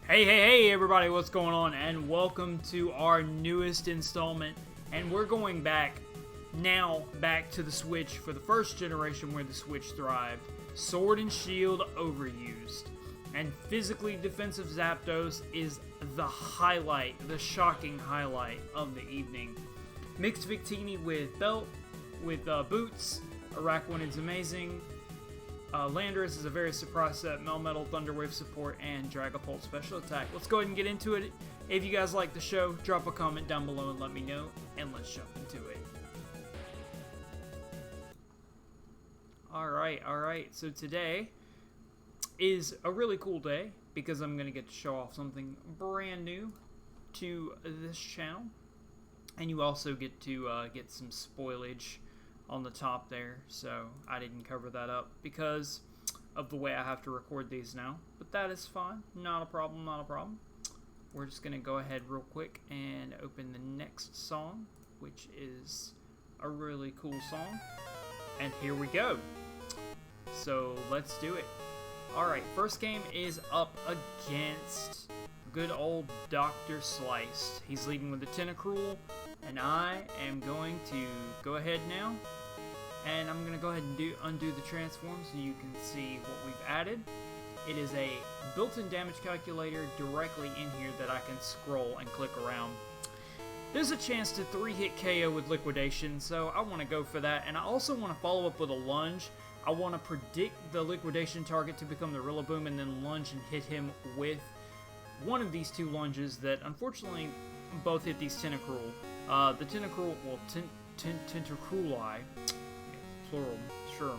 Hey everybody, what's going on? And welcome to our newest installment. And we're going back to the Switch for the first generation where the Switch thrived. Sword and Shield overused. And physically defensive ZAPDOS is the highlight, the shocking highlight of the evening. Mixed Victini with belt, with boots. Araquanid's amazing. Landorus is a very surprise set, Melmetal, Thunderwave support, and Dragapult special attack. Let's go ahead and get into it. If you guys like the show, drop a comment down below and let me know, and let's jump into it. Alright, so today is a really cool day, because I'm going to get to show off something brand new to this channel, and you also get to get some spoilage on the top there, so I didn't cover that up because of the way I have to record these now, but that is fine, not a problem. We're just gonna go ahead real quick and open the next song, which is a really cool song, and here we go. So let's do it. Alright, first game is up against good old Dr. Sliced. He's leading with the Tentacruel, and I am going to go ahead now, and I'm going to go ahead and undo the transform so you can see what we've added. It is a built-in damage calculator directly in here that I can scroll and click around. There's a chance to 3-hit KO with Liquidation, so I want to go for that, and I also want to follow up with a lunge. I want to predict the Liquidation target to become the Rillaboom and then lunge and hit him with one of these two lunges that unfortunately both hit these Tentacruel. The Tentacruel, well, Tentacrueli, plural, sure.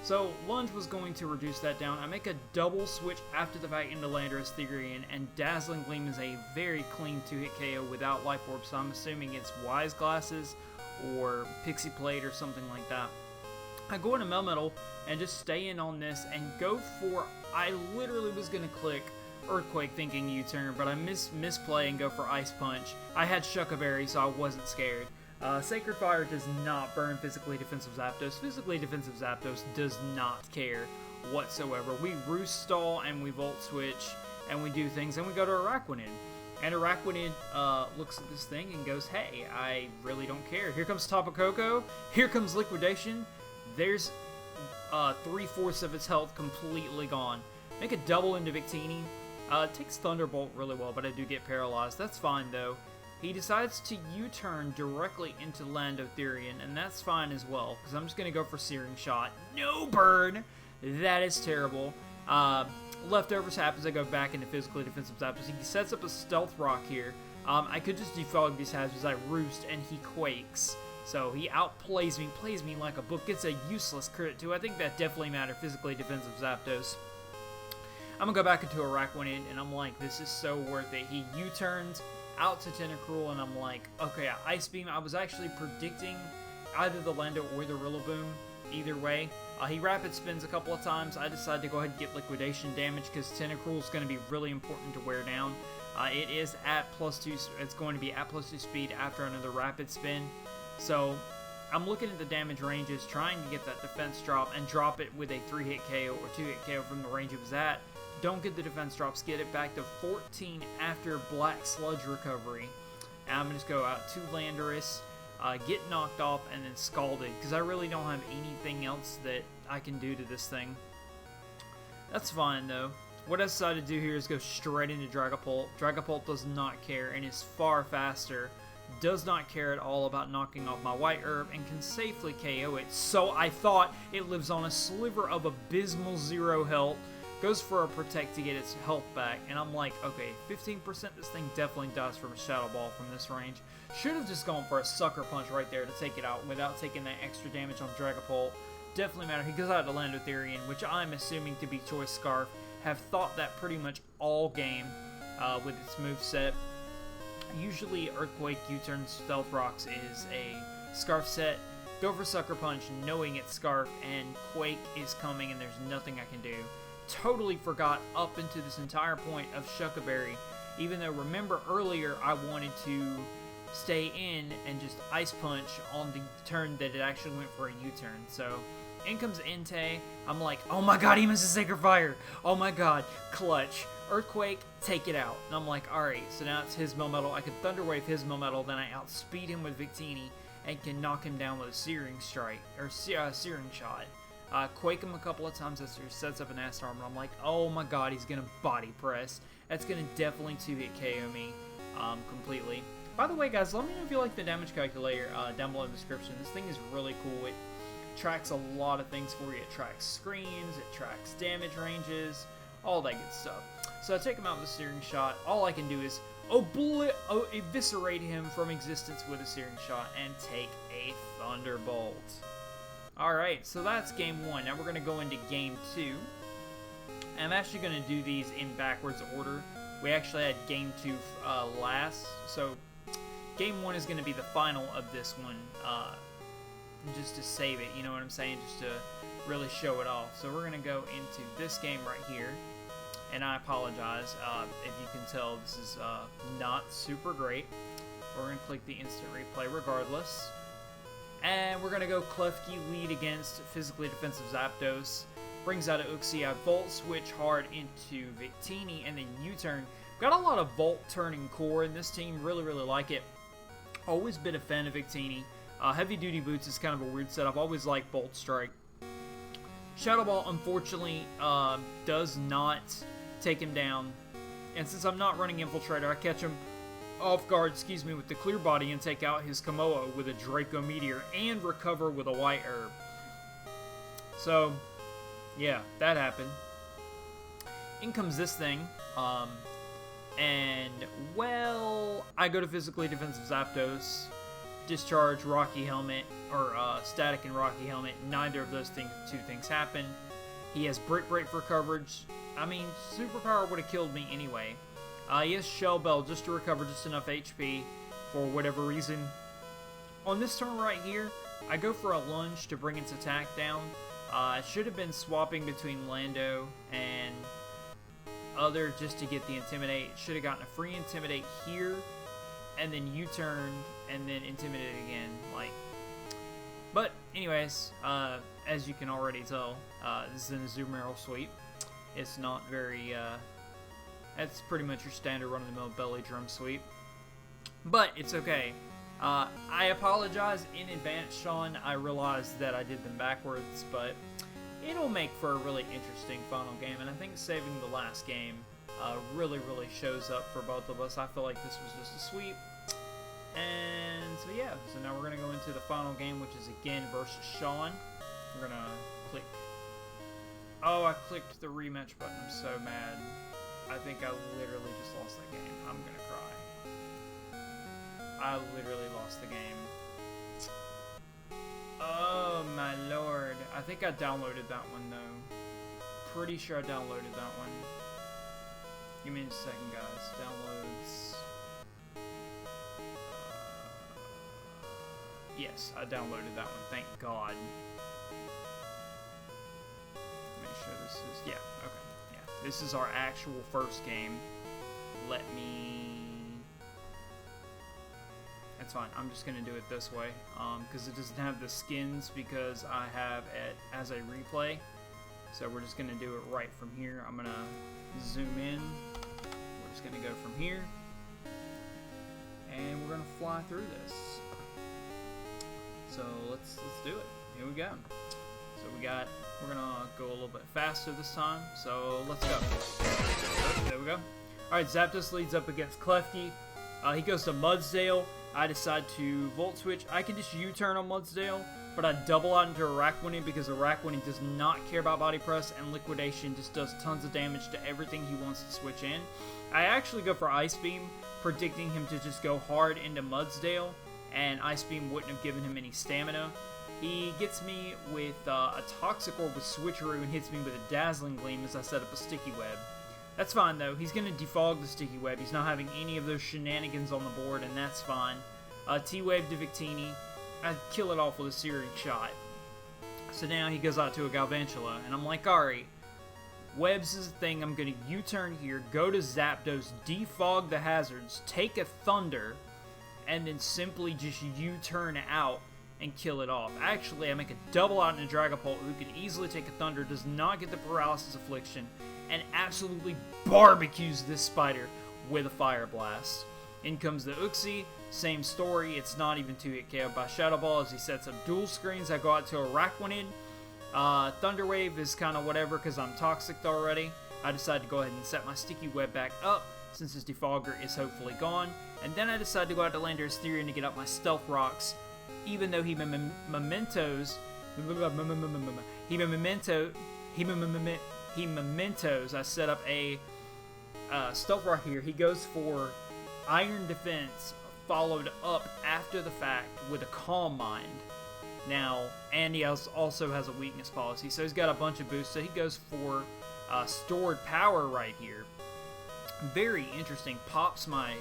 So lunge was going to reduce that down. I make a double switch after the fact into Landorus Therian, and Dazzling Gleam is a very clean 2-hit KO without Life Orb, so I'm assuming it's Wise Glasses or Pixie Plate or something like that. I go into Melmetal and just stay in on this and go for, I literally was going to click Earthquake thinking U-turn, but I misplay and go for Ice Punch. I had Shuckaberry, so I wasn't scared. Sacred Fire does not burn physically defensive Zapdos. Physically defensive Zapdos does not care whatsoever. We Roost Stall and we Volt Switch and we do things and we go to Araquanid. And Araquanid looks at this thing and goes, hey, I really don't care. Here comes Tapu Koko. Here comes Liquidation. There's 3/4 of its health completely gone. Make a double into Victini. It takes Thunderbolt really well, but I do get paralyzed. That's fine, though. He decides to U-turn directly into Therian, and that's fine as well, because I'm just going to go for Searing Shot. No burn! That is terrible. Leftovers happens, I go back into physically defensive Zapdos. He sets up a Stealth Rock here. I could just defog these hazards. I Roost, and he Quakes. So he outplays me, plays me like a book, gets a useless crit too. I think that definitely mattered, physically defensive Zapdos. I'm going to go back into Araquanid, and I'm like, this is so worth it. He U-turns out to Tentacruel, and I'm like, okay, Ice Beam. I was actually predicting either the Lando or the Rillaboom, either way. He Rapid Spins a couple of times. I decided to go ahead and get Liquidation damage, because Tentacruel is going to be really important to wear down. It is at +2, it's going to be at +2 speed after another Rapid Spin. So I'm looking at the damage ranges, trying to get that defense drop and drop it with a 3-hit KO or 2-hit KO from the range it was at. Don't get the defense drops, get it back to 14 after Black Sludge recovery. And I'm going to just go out to Landorus, get knocked off, and then Scalded, because I really don't have anything else that I can do to this thing. That's fine, though. What I decided to do here is go straight into Dragapult. Dragapult does not care and is far faster. Does not care at all about knocking off my White Herb and can safely KO it. So I thought it lives on a sliver of abysmal 0 health. Goes for a Protect to get its health back, and I'm like, okay, 15%, this thing definitely dies from a Shadow Ball from this range. Should have just gone for a Sucker Punch right there to take it out without taking that extra damage on Dragapult. Definitely matter. He goes out to Therian, which I'm assuming to be Choice Scarf. Have thought that pretty much all game with its moveset. Usually Earthquake, U-turn, Stealth Rocks is a Scarf set. Go for Sucker Punch knowing it's Scarf, and Quake is coming and there's nothing I can do. Totally forgot up into this entire point of Shuckaberry, even though remember earlier I wanted to stay in and just Ice Punch on the turn that it actually went for a U-turn. So in comes Entei. I'm like, oh my god, he misses Sacred Fire. Oh my god, clutch. Earthquake, take it out. And I'm like, alright, so now it's his Melmetal. I can Thunder Wave his Melmetal, then I outspeed him with Victini and can knock him down with a Searing Strike, or Searing Shot. Quake him a couple of times as he sets up an Acid Armor. I'm like, oh my god, he's gonna Body Press. That's gonna definitely 2-hit KO me completely. By the way, guys, let me know if you like the damage calculator down below in the description. This thing is really cool. It tracks a lot of things for you. It tracks screens, it tracks damage ranges, all that good stuff. So I take him out with a Searing Shot. All I can do is eviscerate him from existence with a Searing Shot and take a Thunderbolt. Alright, so that's game 1. Now we're going to go into game 2. I'm actually going to do these in backwards order. We actually had game 2 last, so game 1 is going to be the final of this one, just to save it, you know what I'm saying, just to really show it off. So we're going to go into this game right here, and I apologize if you can tell this is not super great. We're going to click the instant replay regardless, and we're going to go Klefki lead against physically defensive Zapdos. Brings out a Uxie, I Volt Switch hard into Victini, and then U-turn. Got a lot of Volt turning core in this team, really like it. Always been a fan of Victini. Heavy Duty Boots is kind of a weird setup. Always like Bolt Strike. Shadow Ball, unfortunately, does not take him down. And since I'm not running Infiltrator, I catch him off guard, with the Clear Body and take out his Komodo with a Draco Meteor and recover with a White Herb. So, yeah, that happened. In comes this thing, and, well, I go to physically defensive Zapdos, discharge Rocky Helmet, or Static and Rocky Helmet. Neither of those two things happen. He has Brick Break for coverage. I mean, Superpower would have killed me anyway. He has Shell Bell just to recover just enough HP for whatever reason. On this turn right here, I go for a lunge to bring its attack down. I should have been swapping between Lando and other just to get the Intimidate. Should have gotten a free Intimidate here, and then U-turned, and then Intimidate again. But anyways, as you can already tell, this is an Azumarill sweep. It's not very, that's pretty much your standard run-of-the-mill belly drum sweep. But it's okay. I apologize in advance, Sean. I realized that I did them backwards, but it'll make for a really interesting final game. And I think saving the last game really shows up for both of us. I feel like this was just a sweep. And so yeah, so now we're going to go into the final game, which is again versus Sean. We're going to click. Oh, I clicked the rematch button. I'm so mad. I think I literally just lost that game. I'm going to cry. I literally lost the game. Oh my lord. I think I downloaded that one though. Pretty sure I downloaded that one. Give me a second, guys. Downloads. Yes, I downloaded that one. Thank God. Make sure this is... Yeah, okay. Yeah, this is our actual first game. Let me... That's fine. I'm just going to do it this way. Because it doesn't have the skins because I have it as a replay. So we're just going to do it right from here. I'm going to zoom in. We're just going to go from here. And we're going to fly through this. So let's do it. Here we go. So we're gonna go a little bit faster this time. So let's go. Oh, there we go. All right, Zapdos leads up against Klefki. He goes to Mudsdale. I decide to Volt Switch. I can just U-turn on Mudsdale, but I double out into Araquanid because Araquanid does not care about Body Press, and Liquidation just does tons of damage to everything he wants to switch in. I actually go for Ice Beam, predicting him to just go hard into Mudsdale, and Ice Beam wouldn't have given him any stamina. He gets me with a Toxic Orb with Switcheroo and hits me with a Dazzling Gleam as I set up a Sticky Web. That's fine though, he's going to defog the Sticky Web, he's not having any of those shenanigans on the board, and that's fine. T-Wave to Victini, I kill it off with a Searing Shot. So now he goes out to a Galvantula, and I'm like, alright, Webs is a thing, I'm going to U-turn here, go to Zapdos, defog the hazards, take a Thunder, and then simply just U-turn out and kill it off. Actually, I make a double out in a Dragapult who can easily take a Thunder, does not get the Paralysis Affliction, and absolutely barbecues this spider with a fire blast. In comes the Uxie, same story, it's not even 2-hit KO by Shadow Ball as he sets up dual screens. I go out to Araquanid. Thunder Wave is kind of whatever because I'm toxic already. I decide to go ahead and set my Sticky Web back up since his Defogger is hopefully gone. And then I decide to go out to Landorus Therian to get up my Stealth Rocks, even though he mementos. I set up a Stealth Rock here. He goes for Iron Defense, followed up after the fact with a Calm Mind. Now, and he also has a Weakness Policy, so he's got a bunch of boosts. So he goes for Stored Power right here. Very interesting. Pops my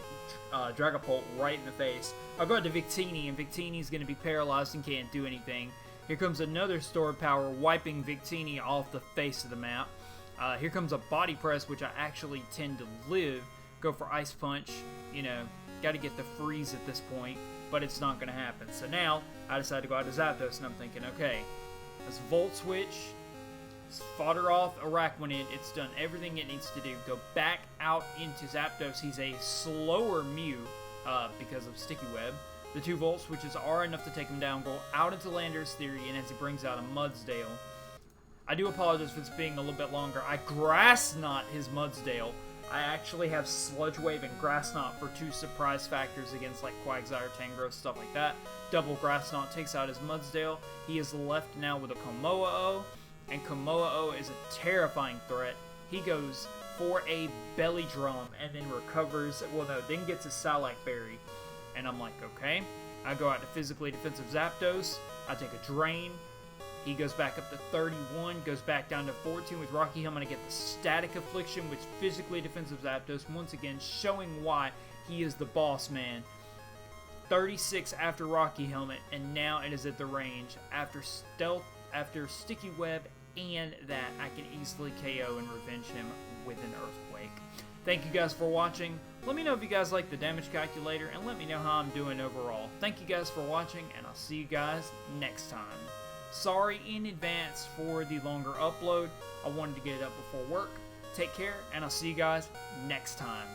Dragapult right in the face. I'll go to Victini, and Victini's going to be paralyzed and can't do anything. Here comes another Stored Power, wiping Victini off the face of the map. Here comes a Body Press, which I actually tend to live. Go for Ice Punch. You know, got to get the freeze at this point, but it's not going to happen. So now, I decide to go out to Zapdos, and I'm thinking, okay, let's Volt Switch, fodder off Araquanid. It's done everything it needs to do. Go back out into Zapdos. He's a slower Mew because of Sticky Web. The 2 Volt Switches are enough to take him down. Go out into Landorus Therian as he brings out a Mudsdale. I do apologize for this being a little bit longer. I Grass Knot his Mudsdale. I actually have Sludge Wave and Grass Knot for 2 surprise factors against like Quagsire, Tangrowth, stuff like that. Double Grass Knot takes out his Mudsdale. He is left now with a Komoa-O, and Komoa-O is a terrifying threat. He goes for a Belly Drum and then recovers, well no, then gets a Salac Berry. And I'm like, okay. I go out to Physically Defensive Zapdos. I take a Drain. He goes back up to 31, goes back down to 14 with Rocky Helmet. I get the Static Affliction, which Physically Defensive Zapdos, once again showing why he is the boss man. 36 after Rocky Helmet, and now it is at the range. After Stealth, after Sticky Web, and that, I can easily KO and revenge him with an Earthquake. Thank you guys for watching. Let me know if you guys like the damage calculator, and let me know how I'm doing overall. Thank you guys for watching, and I'll see you guys next time. Sorry in advance for the longer upload. I wanted to get it up before work. Take care, and I'll see you guys next time.